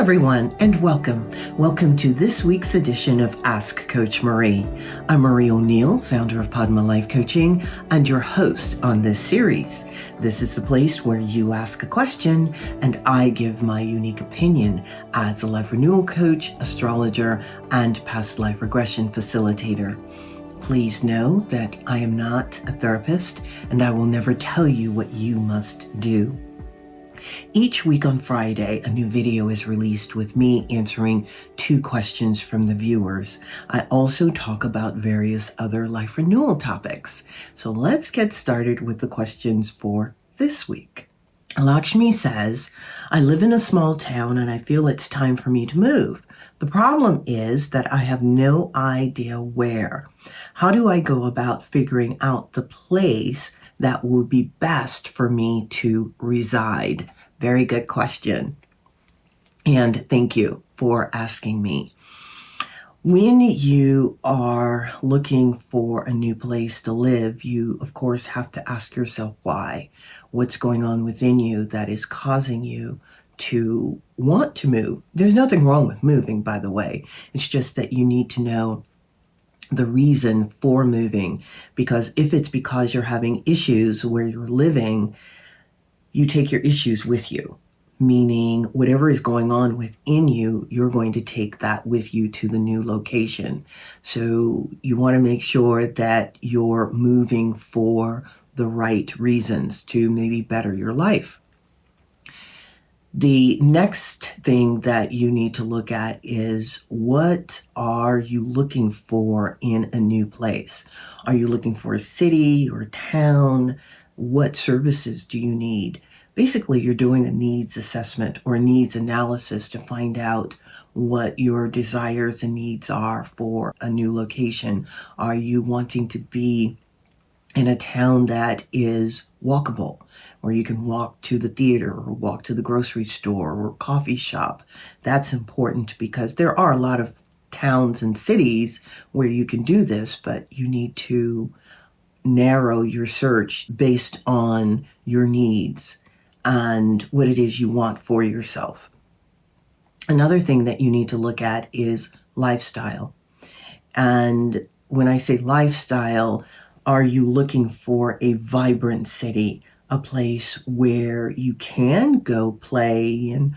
everyone, and welcome. Welcome to this week's edition of Ask Coach Marie. I'm Marie O'Neill, founder of Padma Life Coaching, and your host on this series. This is the place where you ask a question, and I give my unique opinion as a life renewal coach, astrologer, and past life regression facilitator. Please know that I am not a therapist, and I will never tell you what you must do. Each week on Friday, a new video is released with me answering 2 questions from the viewers. I also talk about various other life renewal topics. So let's get started with the questions for this week. Lakshmi says, I live in a small town and I feel it's time for me to move. The problem is that I have no idea where. How do I go about figuring out the place that would be best for me to reside? Very good question. And thank you for asking me. When you are looking for a new place to live, you, of course, have to ask yourself why. What's going on within you that is causing you to want to move? There's nothing wrong with moving, by the way. It's just that you need to know the reason for moving, because if it's because you're having issues where you're living, you take your issues with you, meaning whatever is going on within you, you're going to take that with you to the new location. So you want to make sure that you're moving for the right reasons to maybe better your life. The next thing that you need to look at is, what are you looking for in a new place? Are you looking for a city or a town? What services do you need? Basically, you're doing a needs assessment or needs analysis to find out what your desires and needs are for a new location. Are you wanting to be in a town that is walkable, where you can walk to the theater or walk to the grocery store or coffee shop? That's important because there are a lot of towns and cities where you can do this, but you need to narrow your search based on your needs and what it is you want for yourself. Another thing that you need to look at is lifestyle. And when I say lifestyle, are you looking for a vibrant city, a place where you can go play and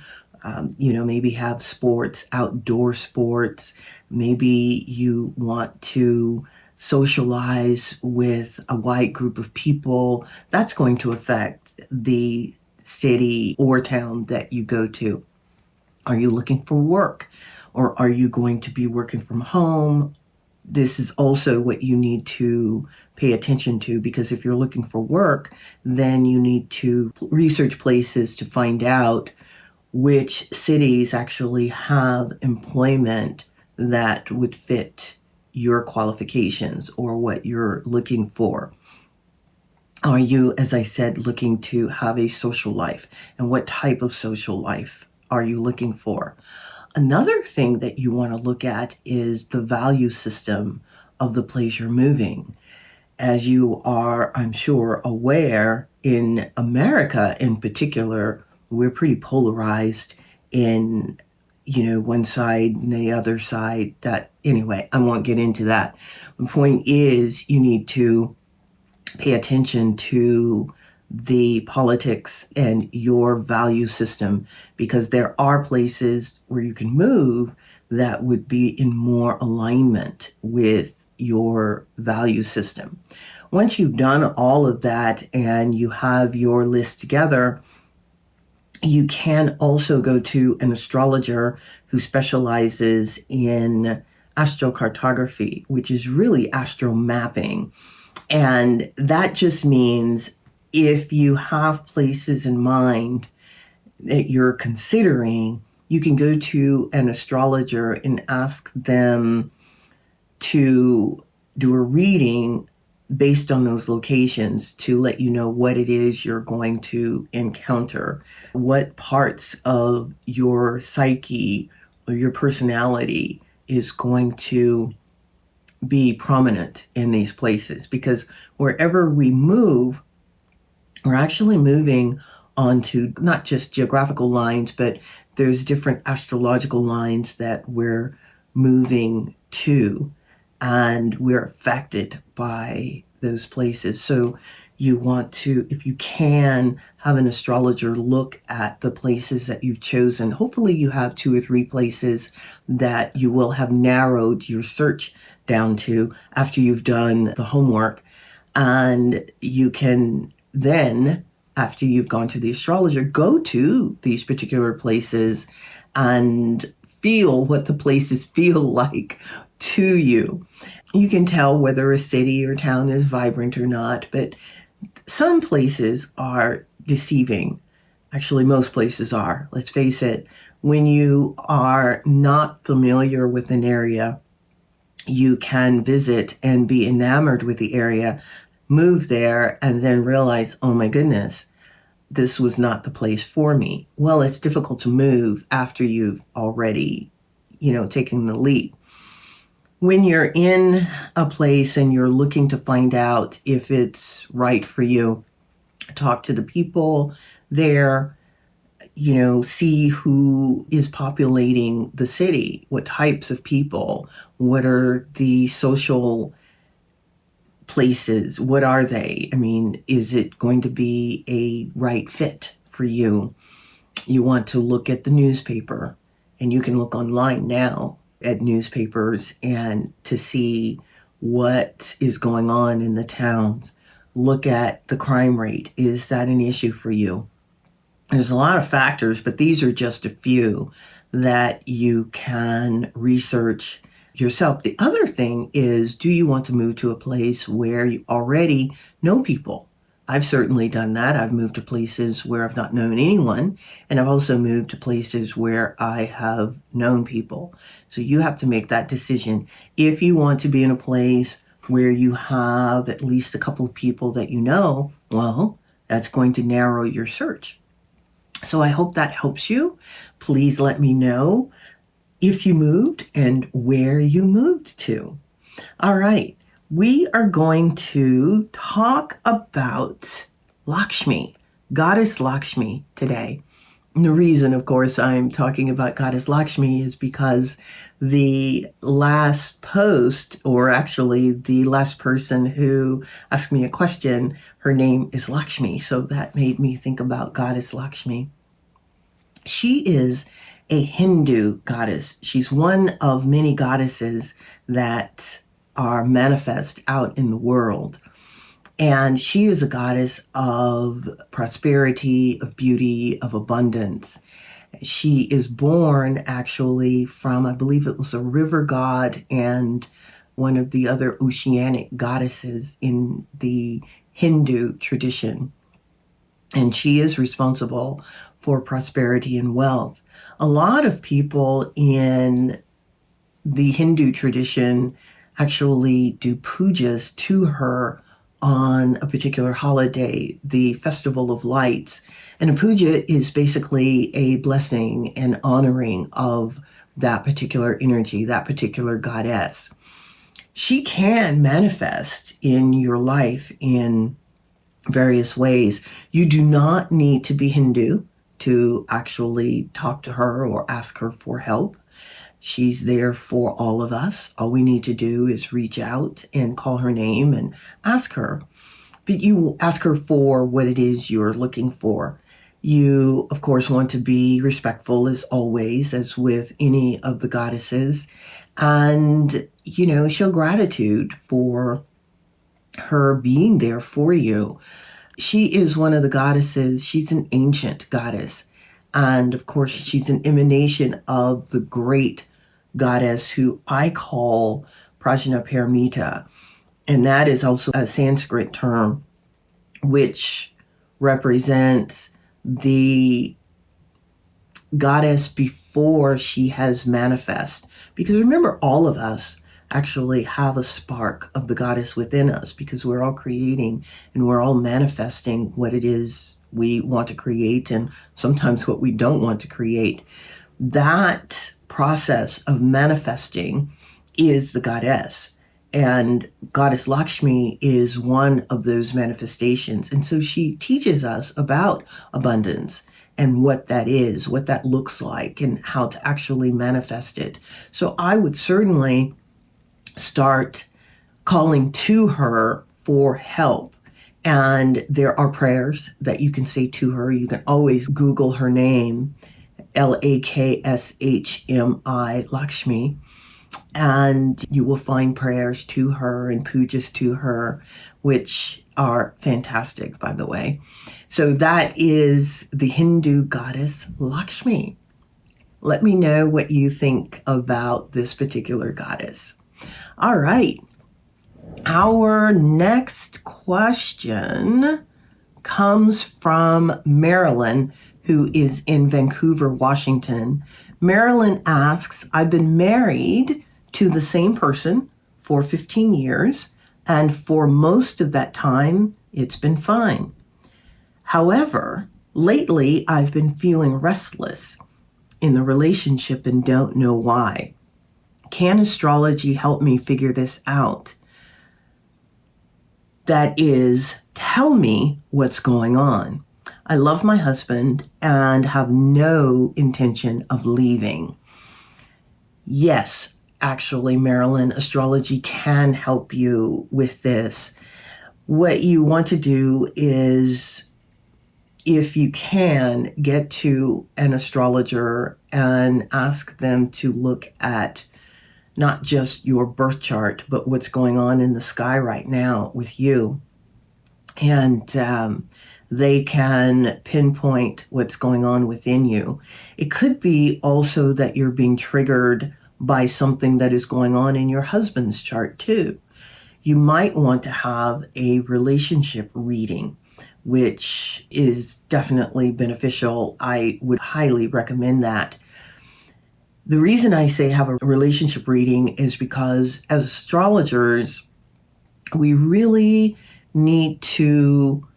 maybe have sports, outdoor sports? Maybe you want to socialize with a wide group of people. That's going to affect the city or town that you go to. Are you looking for work, or are you going to be working from home? This is also what you need to pay attention to, because if you're looking for work, then you need to research places to find out which cities actually have employment that would fit your qualifications or what you're looking for. Are you, as I said, looking to have a social life? And what type of social life are you looking for? Another thing that you want to look at is the value system of the place you're moving. As you are, I'm sure, aware, in America in particular, we're pretty polarized in, one side and the other side. Anyway, I won't get into that. The point is, you need to pay attention to the politics and your value system, because there are places where you can move that would be in more alignment with your value system. Once you've done all of that and you have your list together, you can also go to an astrologer who specializes in astrocartography, which is really astro mapping. And that just means if you have places in mind that you're considering, you can go to an astrologer and ask them to do a reading based on those locations to let you know what it is you're going to encounter, what parts of your psyche or your personality is going to be prominent in these places. Because wherever we move, we're actually moving onto not just geographical lines, but there's different astrological lines that we're moving to, and we're affected by those places. So you want to, if you can, have an astrologer look at the places that you've chosen. Hopefully you have 2 or 3 places that you will have narrowed your search down to after you've done the homework. And you can then, after you've gone to the astrologer, go to these particular places and feel what the places feel like to you. You can tell whether a city or town is vibrant or not, but some places are deceiving. Actually, most places are. Let's face it. When you are not familiar with an area, you can visit and be enamored with the area, move there, and then realize, oh my goodness, this was not the place for me. Well, it's difficult to move after you've already, taken the leap. When you're in a place and you're looking to find out if it's right for you, talk to the people there, see who is populating the city, what types of people, what are the social places, what are they? I mean, is it going to be a right fit for you? You want to look at the newspaper, and you can look online now at newspapers and to see what is going on in the towns. Look at the crime rate. Is that an issue for you? There's a lot of factors, but these are just a few that you can research yourself. The other thing is, do you want to move to a place where you already know people? I've certainly done that. I've moved to places where I've not known anyone, and I've also moved to places where I have known people. So you have to make that decision. If you want to be in a place where you have at least a couple of people that you know, well, that's going to narrow your search. So I hope that helps you. Please let me know if you moved and where you moved to. All right. We are going to talk about Lakshmi, Goddess Lakshmi today. And the reason, of course, I'm talking about Goddess Lakshmi is because the last post, or actually the last person who asked me a question, her name is Lakshmi. So that made me think about Goddess Lakshmi. She is a Hindu goddess. She's one of many goddesses that are manifest out in the world. And she is a goddess of prosperity, of beauty, of abundance. She is born actually from, I believe it was a river god and one of the other oceanic goddesses in the Hindu tradition. And she is responsible for prosperity and wealth. A lot of people in the Hindu tradition actually do pujas to her on a particular holiday, the Festival of Lights. And a puja is basically a blessing and honoring of that particular energy, that particular goddess. She can manifest in your life in various ways. You do not need to be Hindu to actually talk to her or ask her for help. She's there for all of us. All we need to do is reach out and call her name and ask her. But you ask her for what it is you're looking for. You, of course, want to be respectful as always, as with any of the goddesses, and, show gratitude for her being there for you. She is one of the goddesses. She's an ancient goddess. And of course, she's an emanation of the great goddess who I call Prajnaparamita. And that is also a Sanskrit term which represents the goddess before she has manifest. Because remember, all of us actually have a spark of the goddess within us, because we're all creating and we're all manifesting what it is we want to create, and sometimes what we don't want to create. That process of manifesting is the goddess. And Goddess Lakshmi is one of those manifestations. And so she teaches us about abundance and what that is, what that looks like, and how to actually manifest it. So I would certainly start calling to her for help. And there are prayers that you can say to her. You can always Google her name, Lakshmi, Lakshmi, and you will find prayers to her and pujas to her, which are fantastic, by the way. So that is the Hindu goddess Lakshmi. Let me know what you think about this particular goddess. All right. Our next question comes from Marilyn, who is in Vancouver, Washington. Marilyn asks, I've been married to the same person for 15 years, and for most of that time, it's been fine. However, lately, I've been feeling restless in the relationship and don't know why. Can astrology help me figure this out? That is, tell me what's going on. I love my husband and have no intention of leaving. Yes, actually, Marilyn, astrology can help you with this. What you want to do is, if you can, get to an astrologer and ask them to look at not just your birth chart, but what's going on in the sky right now with you. And they can pinpoint what's going on within you. It could be also that you're being triggered by something that is going on in your husband's chart too. You might want to have a relationship reading, which is definitely beneficial. I would highly recommend that. The reason I say have a relationship reading is because as astrologers, we really need to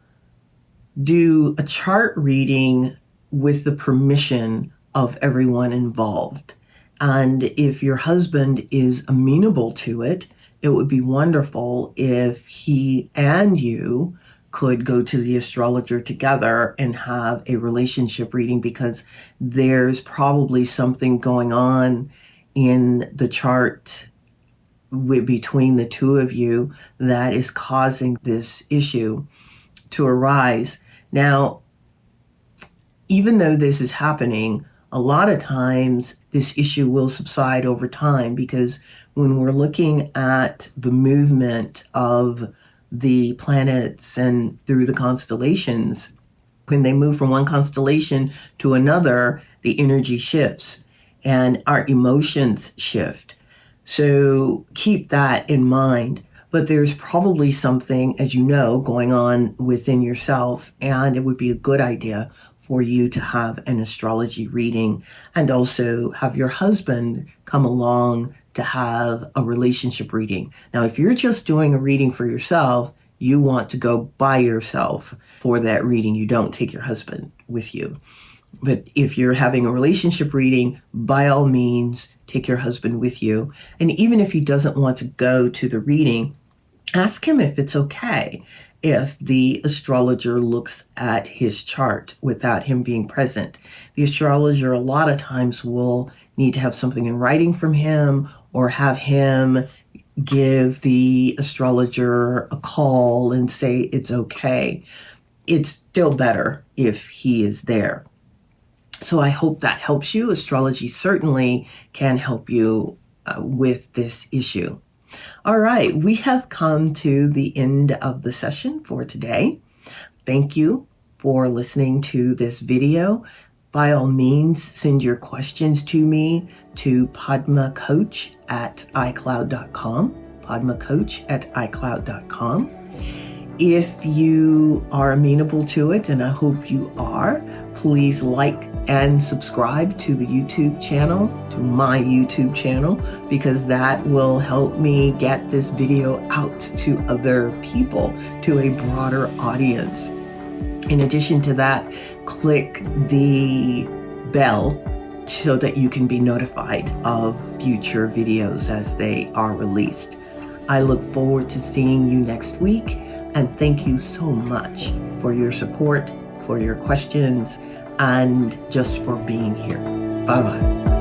do a chart reading with the permission of everyone involved. And if your husband is amenable to it, it would be wonderful if he and you could go to the astrologer together and have a relationship reading, because there's probably something going on in the chart between the two of you that is causing this issue to arise. Now, even though this is happening, a lot of times this issue will subside over time, because when we're looking at the movement of the planets and through the constellations, when they move from one constellation to another, the energy shifts and our emotions shift. So keep that in mind. But there's probably something, as you know, going on within yourself, and it would be a good idea for you to have an astrology reading and also have your husband come along to have a relationship reading. Now, if you're just doing a reading for yourself, you want to go by yourself for that reading. You don't take your husband with you. But if you're having a relationship reading, by all means, take your husband with you. And even if he doesn't want to go to the reading, ask him if it's okay if the astrologer looks at his chart without him being present. The astrologer a lot of times will need to have something in writing from him, or have him give the astrologer a call and say it's okay. It's still better if he is there. So I hope that helps you. Astrology certainly can help you with this issue. All right, we have come to the end of the session for today. Thank you for listening to this video. By all means, send your questions to me to padmacoach@icloud.com, padmacoach@icloud.com. If you are amenable to it, and I hope you are, please like and subscribe to the YouTube channel, to my YouTube channel, because that will help me get this video out to other people, to a broader audience. In addition to that, click the bell so that you can be notified of future videos as they are released. I look forward to seeing you next week, and thank you so much for your support, for your questions. and just for being here. Bye bye.